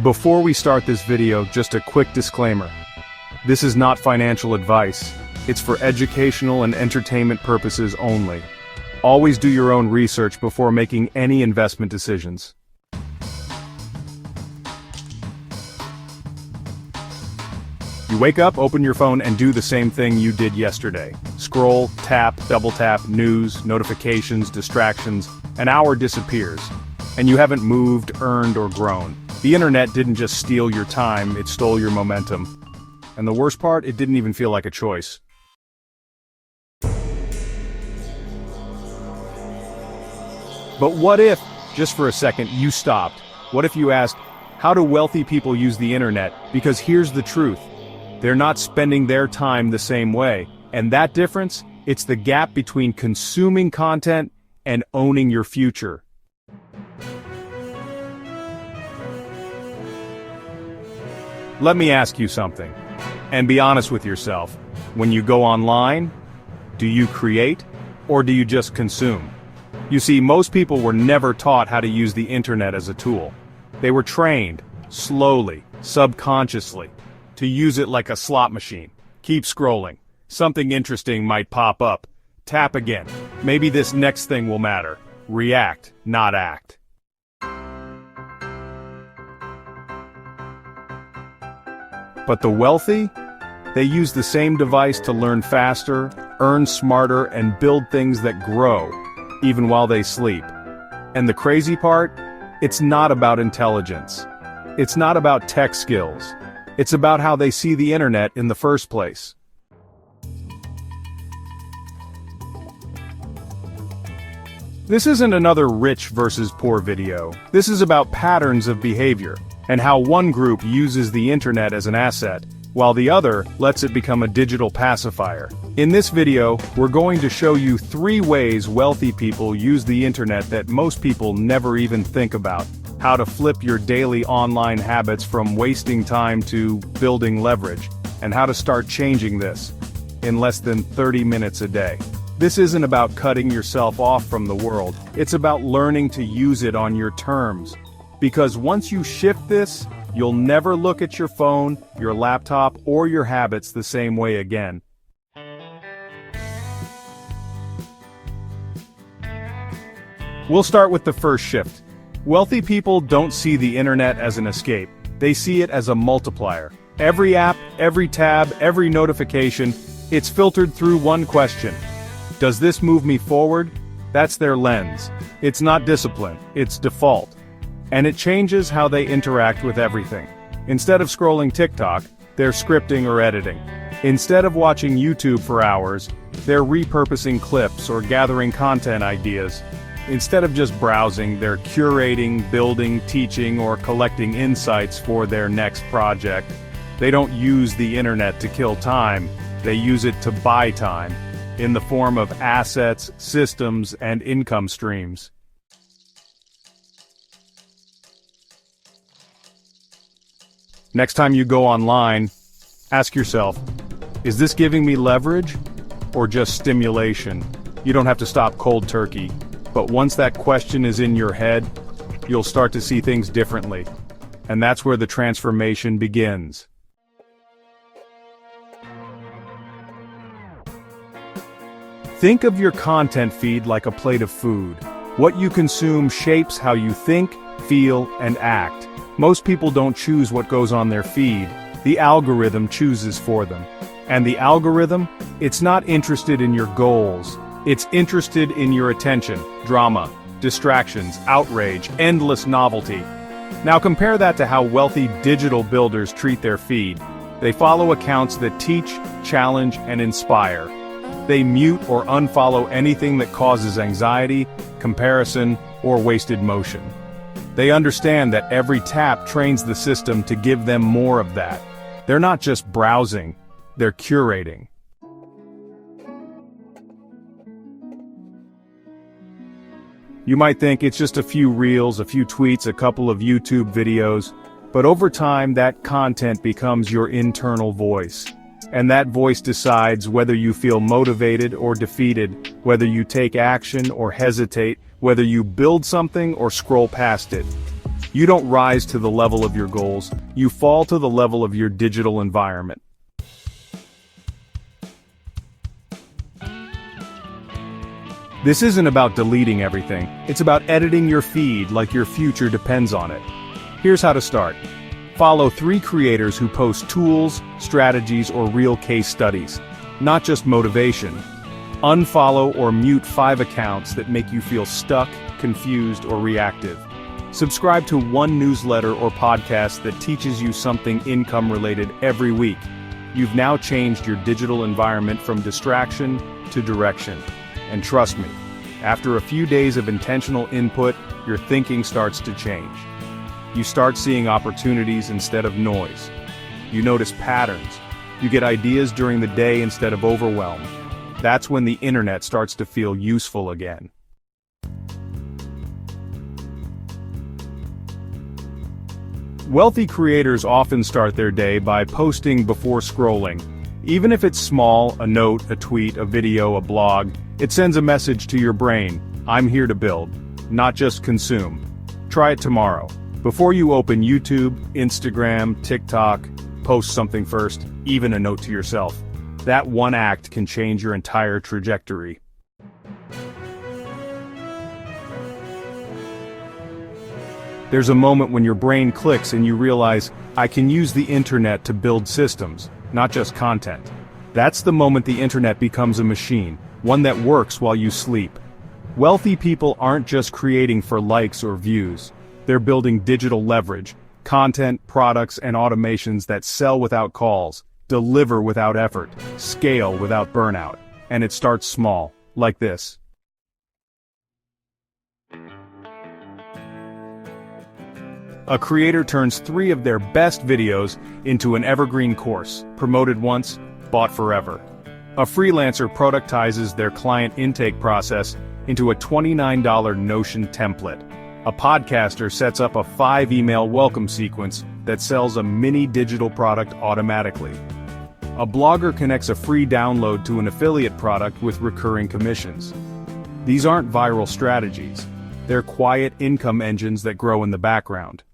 Before we start this video, just a quick disclaimer. This is not financial advice. It's for educational and entertainment purposes only. Always do your own research before making any investment decisions. You wake up, open your phone, and do the same thing you did yesterday. Scroll, tap, double tap, news, notifications, distractions. An hour disappears. And you haven't moved, earned, or grown. The internet didn't just steal your time, it stole your momentum. And the worst part, it didn't even feel like a choice. But what if, just for a second, you stopped? What if you asked, how do wealthy people use the internet? Because here's the truth. They're not spending their time the same way. And that difference, it's the gap between consuming content and owning your future. Let me ask you something, and be honest with yourself. When you go online, do you create, or do you just consume? You see, most people were never taught how to use the internet as a tool. They were trained, slowly, subconsciously, to use it like a slot machine. Keep scrolling. Something interesting might pop up. Tap again. Maybe this next thing will matter. React, not act. But the wealthy? They use the same device to learn faster, earn smarter, and build things that grow, even while they sleep. And the crazy part? It's not about intelligence. It's not about tech skills. It's about how they see the internet in the first place. This isn't another rich versus poor video. This is about patterns of behavior, and how one group uses the internet as an asset, while the other lets it become a digital pacifier. In this video, we're going to show you 3 ways wealthy people use the internet that most people never even think about. How to flip your daily online habits from wasting time to building leverage, and how to start changing this in less than 30 minutes a day. This isn't about cutting yourself off from the world, it's about learning to use it on your terms. Because once you shift this, you'll never look at your phone, your laptop, or your habits the same way again. We'll start with the first shift. Wealthy people don't see the internet as an escape. They see it as a multiplier. Every app, every tab, every notification, it's filtered through one question. Does this move me forward? That's their lens. It's not discipline, it's default. And it changes how they interact with everything. Instead of scrolling TikTok, they're scripting or editing. Instead of watching YouTube for hours, they're repurposing clips or gathering content ideas. Instead of just browsing, they're curating, building, teaching, or collecting insights for their next project. They don't use the internet to kill time, they use it to buy time, in the form of assets, systems, and income streams. Next time you go online, ask yourself, is this giving me leverage or just stimulation? You don't have to stop cold turkey, but once that question is in your head, you'll start to see things differently. And that's where the transformation begins. Think of your content feed like a plate of food. What you consume shapes how you think, feel, and act. Most people don't choose what goes on their feed, the algorithm chooses for them. And the algorithm, it's not interested in your goals, it's interested in your attention, drama, distractions, outrage, endless novelty. Now compare that to how wealthy digital builders treat their feed. They follow accounts that teach, challenge, and inspire. They mute or unfollow anything that causes anxiety, comparison, or wasted motion. They understand that every tap trains the system to give them more of that. They're not just browsing, they're curating. You might think it's just a few reels, a few tweets, a couple of YouTube videos, but over time that content becomes your internal voice. And that voice decides whether you feel motivated or defeated, whether you take action or hesitate, whether you build something or scroll past it. You don't rise to the level of your goals, you fall to the level of your digital environment. This isn't about deleting everything, it's about editing your feed like your future depends on it. Here's how to start. Follow 3 creators who post tools, strategies, or real case studies, not just motivation. Unfollow or mute 5 accounts that make you feel stuck, confused, or reactive. Subscribe to 1 newsletter or podcast that teaches you something income-related every week. You've now changed your digital environment from distraction to direction. And trust me, after a few days of intentional input, your thinking starts to change. You start seeing opportunities instead of noise. You notice patterns. You get ideas during the day instead of overwhelmed. That's when the internet starts to feel useful again. Wealthy creators often start their day by posting before scrolling. Even if it's small, a note, a tweet, a video, a blog, it sends a message to your brain, I'm here to build, not just consume. Try it tomorrow. Before you open YouTube, Instagram, TikTok, post something first, even a note to yourself. That one act can change your entire trajectory. There's a moment when your brain clicks and you realize, I can use the internet to build systems, not just content. That's the moment the internet becomes a machine, one that works while you sleep. Wealthy people aren't just creating for likes or views. They're building digital leverage, content, products, and automations that sell without calls, deliver without effort, scale without burnout. And it starts small, like this. A creator turns 3 of their best videos into an evergreen course, promoted once, bought forever. A freelancer productizes their client intake process into a $29 Notion template. A podcaster sets up a 5-email welcome sequence that sells a mini digital product automatically. A blogger connects a free download to an affiliate product with recurring commissions. These aren't viral strategies. They're quiet income engines that grow in the background.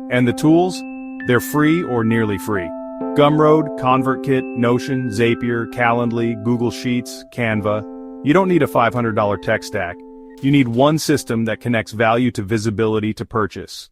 And the tools? They're free or nearly free. Gumroad, ConvertKit, Notion, Zapier, Calendly, Google Sheets, Canva. You don't need a $500 tech stack. You need one system that connects value to visibility to purchase.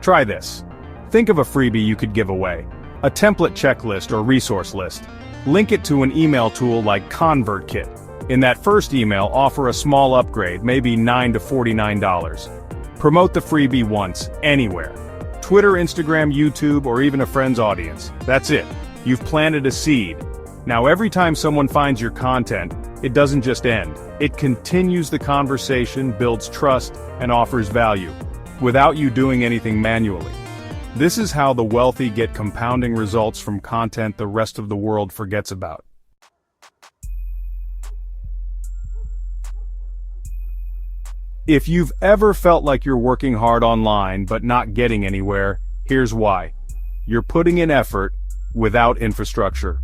Try this. Think of a freebie you could give away. A template checklist or resource list. Link it to an email tool like ConvertKit. In that first email, offer a small upgrade, maybe $9 to $49. Promote the freebie once, anywhere. Twitter, Instagram, YouTube, or even a friend's audience. That's it. You've planted a seed. Now every time someone finds your content, it doesn't just end. It continues the conversation, builds trust, and offers value, without you doing anything manually. This is how the wealthy get compounding results from content the rest of the world forgets about. If you've ever felt like you're working hard online but not getting anywhere, here's why. You're putting in effort without infrastructure.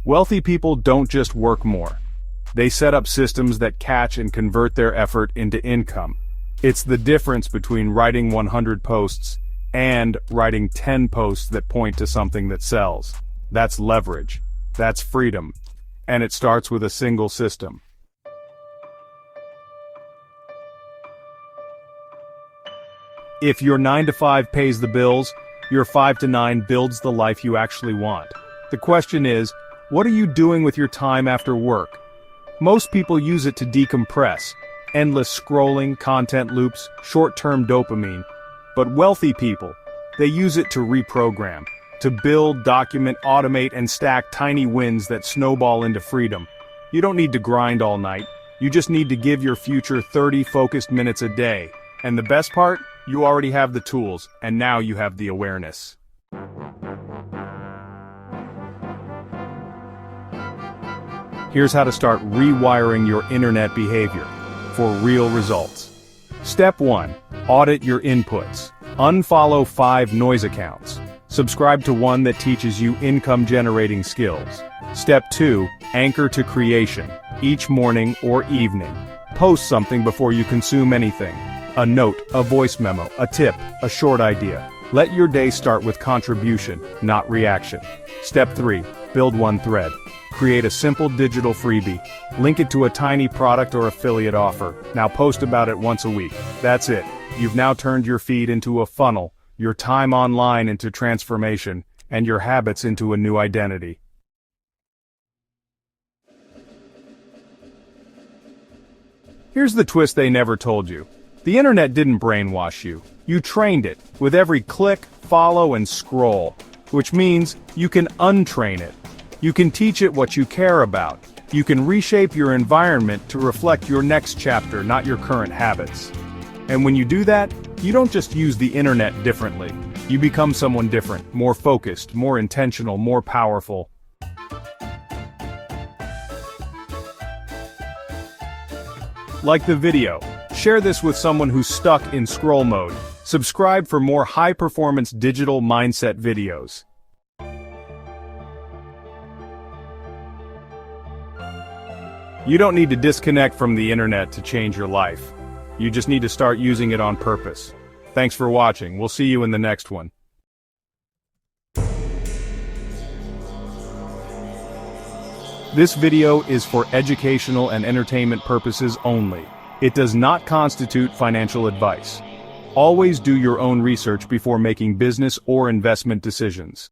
Wealthy people don't just work more. They set up systems that catch and convert their effort into income. It's the difference between writing 100 posts and writing 10 posts that point to something that sells. That's leverage. That's freedom. And it starts with a single system. If your 9 to 5 pays the bills, your 5 to 9 builds the life you actually want. The question is, what are you doing with your time after work? Most people use it to decompress. Endless scrolling, content loops, short-term dopamine. But wealthy people, they use it to reprogram, to build, document, automate, and stack tiny wins that snowball into freedom. You don't need to grind all night. You just need to give your future 30 focused minutes a day. And the best part? You already have the tools, and now you have the awareness. Here's how to start rewiring your internet behavior for real results. Step 1. Audit your inputs. Unfollow 5 noise accounts. Subscribe to one that teaches you income-generating skills. Step 2. Anchor to creation. Each morning or evening, post something before you consume anything. A note, a voice memo, a tip, a short idea. Let your day start with contribution, not reaction. Step 3. Build one thread. Create a simple digital freebie. Link it to a tiny product or affiliate offer. Now post about it once a week. That's it. You've now turned your feed into a funnel, your time online into transformation, and your habits into a new identity. Here's the twist they never told you. The internet didn't brainwash you. You trained it, with every click, follow, and scroll. Which means, you can untrain it. You can teach it what you care about. You can reshape your environment to reflect your next chapter, not your current habits. And when you do that, you don't just use the internet differently. You become someone different, more focused, more intentional, more powerful. Like the video. Share this with someone who's stuck in scroll mode. Subscribe for more high-performance digital mindset videos. You don't need to disconnect from the internet to change your life. You just need to start using it on purpose. Thanks for watching. We'll see you in the next one. This video is for educational and entertainment purposes only. It does not constitute financial advice. Always do your own research before making business or investment decisions.